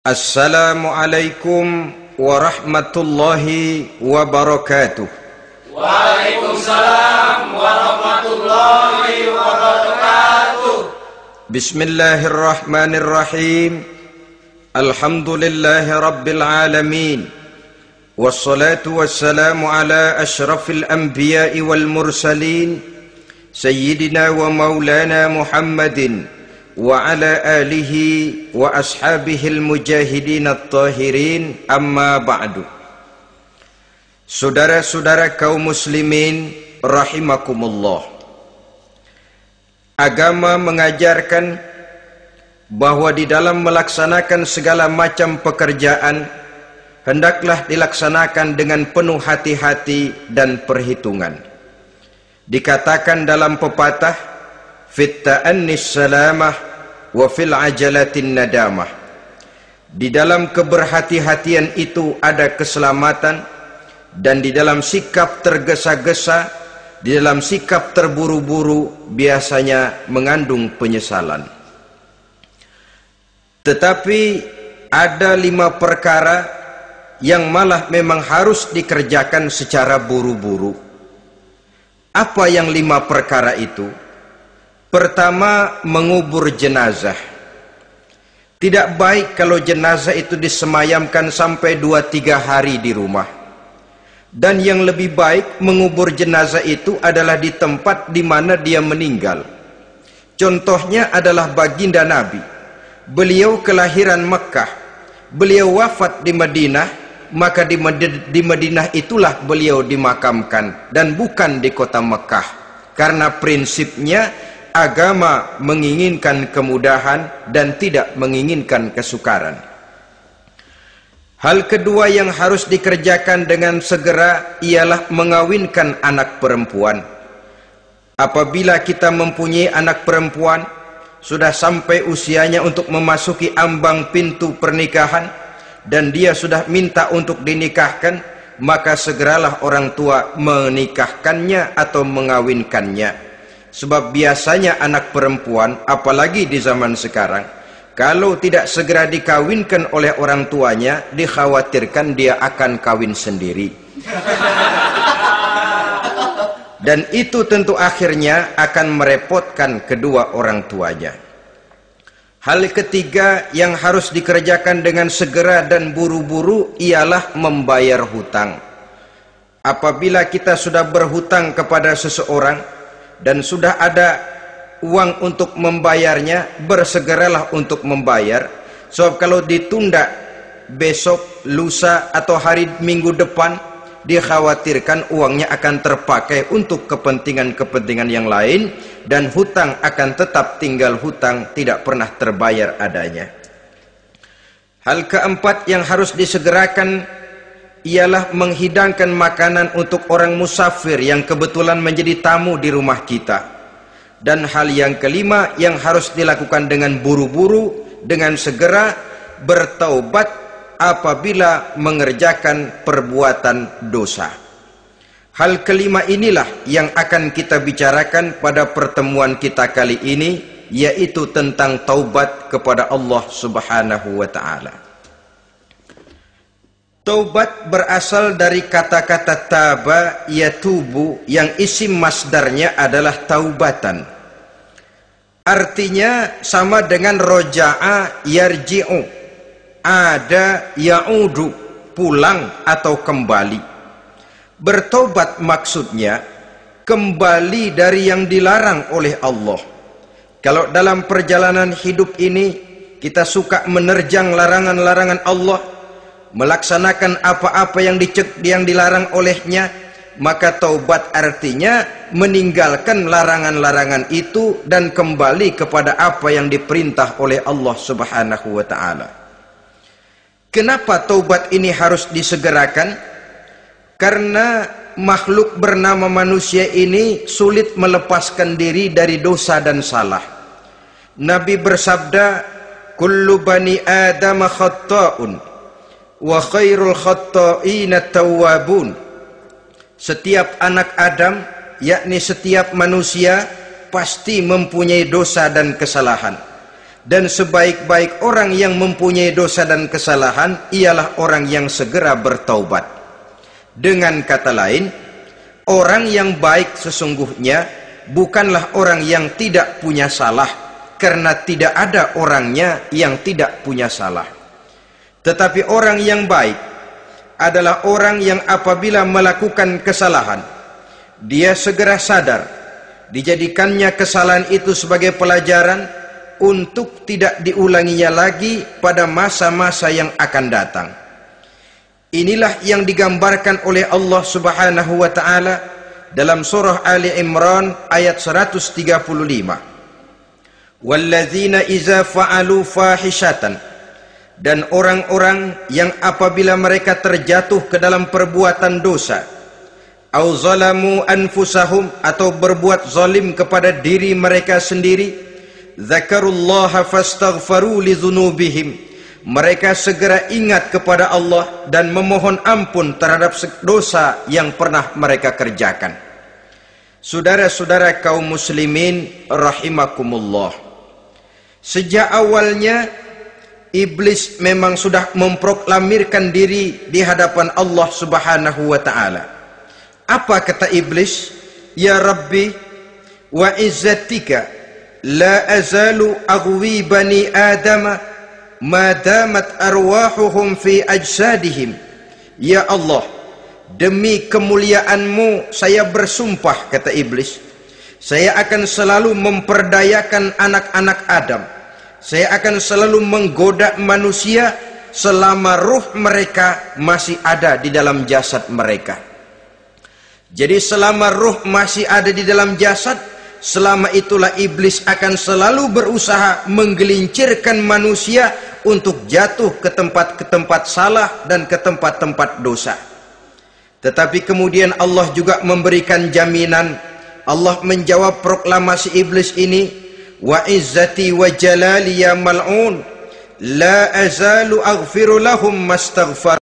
Assalamualaikum warahmatullahi wabarakatuh. Waalaikumsalam warahmatullahi wabarakatuh. Bismillahirrahmanirrahim. Alhamdulillahi rabbil alamin. Wassalatu wassalamu ala ashrafil anbiya'i wal mursalin Sayyidina wa maulana Muhammadin wa ala alihi wa ashabihil mujahidin at-tahirin, amma ba'du. Saudara-saudara kaum muslimin rahimakumullah, agama mengajarkan bahwa di dalam melaksanakan segala macam pekerjaan hendaklah dilaksanakan dengan penuh hati-hati dan perhitungan. Dikatakan dalam pepatah, fit ta'annis salamah wa fil ajalatin nadamah. Di dalam keberhati-hatian itu ada keselamatan, dan di dalam sikap tergesa-gesa, di dalam sikap terburu-buru biasanya mengandung penyesalan. Tetapi ada 5 perkara yang malah memang harus dikerjakan secara buru-buru. Apa yang 5 perkara itu? Pertama, mengubur jenazah. Tidak baik kalau jenazah itu disemayamkan sampai 2-3 hari di rumah. Dan yang lebih baik, mengubur jenazah itu adalah di tempat di mana dia meninggal. Contohnya adalah baginda Nabi. Beliau kelahiran Mekah, beliau wafat di Madinah, maka di Madinah itulah beliau dimakamkan dan bukan di kota Mekah, karena prinsipnya agama menginginkan kemudahan dan tidak menginginkan kesukaran. Hal kedua yang harus dikerjakan dengan segera ialah mengawinkan anak perempuan. Apabila kita mempunyai anak perempuan, sudah sampai usianya untuk memasuki ambang pintu pernikahan, dan dia sudah minta untuk dinikahkan, maka segeralah orang tua menikahkannya atau mengawinkannya. Sebab biasanya anak perempuan, apalagi di zaman sekarang, kalau tidak segera dikawinkan oleh orang tuanya, dikhawatirkan dia akan kawin sendiri. Dan itu tentu akhirnya akan merepotkan kedua orang tuanya. Hal ketiga yang harus dikerjakan dengan segera dan buru-buru ialah membayar hutang. Apabila kita sudah berhutang kepada seseorang dan sudah ada uang untuk membayarnya, bersegeralah untuk membayar. Sebab kalau ditunda besok, lusa atau hari minggu depan, dikhawatirkan uangnya akan terpakai untuk kepentingan-kepentingan yang lain, dan hutang akan tetap tinggal hutang, tidak pernah terbayar adanya. Hal keempat yang harus disegerakan ialah menghidangkan makanan untuk orang musafir yang kebetulan menjadi tamu di rumah kita. Dan hal yang kelima yang harus dilakukan dengan buru-buru, dengan segera, bertaubat apabila mengerjakan perbuatan dosa. Hal kelima inilah yang akan kita bicarakan pada pertemuan kita kali ini, yaitu tentang taubat kepada Allah Subhanahu wa ta'ala. Taubat berasal dari kata-kata taba yatubu, yang isim masdarnya adalah taubatan. Artinya sama dengan roja'a yarji'u, ada ya'udu, pulang atau kembali. Bertobat maksudnya kembali dari yang dilarang oleh Allah. Kalau dalam perjalanan hidup ini kita suka menerjang larangan-larangan Allah, melaksanakan apa-apa yang dilarang olehnya, maka taubat artinya meninggalkan larangan-larangan itu dan kembali kepada apa yang diperintah oleh Allah Subhanahu wa ta'ala. Kenapa taubat ini harus disegerakan? Karena makhluk bernama manusia ini sulit melepaskan diri dari dosa dan salah. Nabi bersabda, kullu bani Adam khatta'un wa khairul khatta'ina tawwabun. Setiap anak Adam, yakni setiap manusia, pasti mempunyai dosa dan kesalahan. Dan sebaik-baik orang yang mempunyai dosa dan kesalahan ialah orang yang segera bertaubat. Dengan kata lain, orang yang baik sesungguhnya bukanlah orang yang tidak punya salah, karena tidak ada orangnya yang tidak punya salah. Tetapi orang yang baik adalah orang yang apabila melakukan kesalahan, dia segera sadar, dijadikannya kesalahan itu sebagai pelajaran untuk tidak diulanginya lagi pada masa-masa yang akan datang. Inilah yang digambarkan oleh Allah Subhanahu wa taala dalam surah Ali Imran ayat 135. Walladzina iza fa'alu fahishatan, dan orang-orang yang apabila mereka terjatuh ke dalam perbuatan dosa, au zalamu anfusahum, atau berbuat zalim kepada diri mereka sendiri, dzakarullaha fastaghfaru lidzunubihim, mereka segera ingat kepada Allah dan memohon ampun terhadap dosa yang pernah mereka kerjakan. Saudara-saudara kaum muslimin rahimakumullah, sejak awalnya iblis memang sudah memproklamirkan diri di hadapan Allah Subhanahu wa taala. Apa kata iblis? Ya Rabbi wa izzatika la azalu aghwi bani adama ma damat arwahuhum fi ajsadihim. Ya Allah, demi kemuliaan-Mu saya bersumpah, kata iblis, saya akan selalu memperdayakan anak-anak Adam. Saya akan selalu menggoda manusia selama ruh mereka masih ada di dalam jasad mereka. Jadi selama ruh masih ada di dalam jasad, selama itulah iblis akan selalu berusaha menggelincirkan manusia untuk jatuh ke tempat salah dan ke tempat-tempat dosa. Tetapi kemudian Allah juga memberikan jaminan. Allah menjawab proklamasi iblis ini, wa izzati wa jalali ya mal'un la azalu aghfiru lahum mastaghfar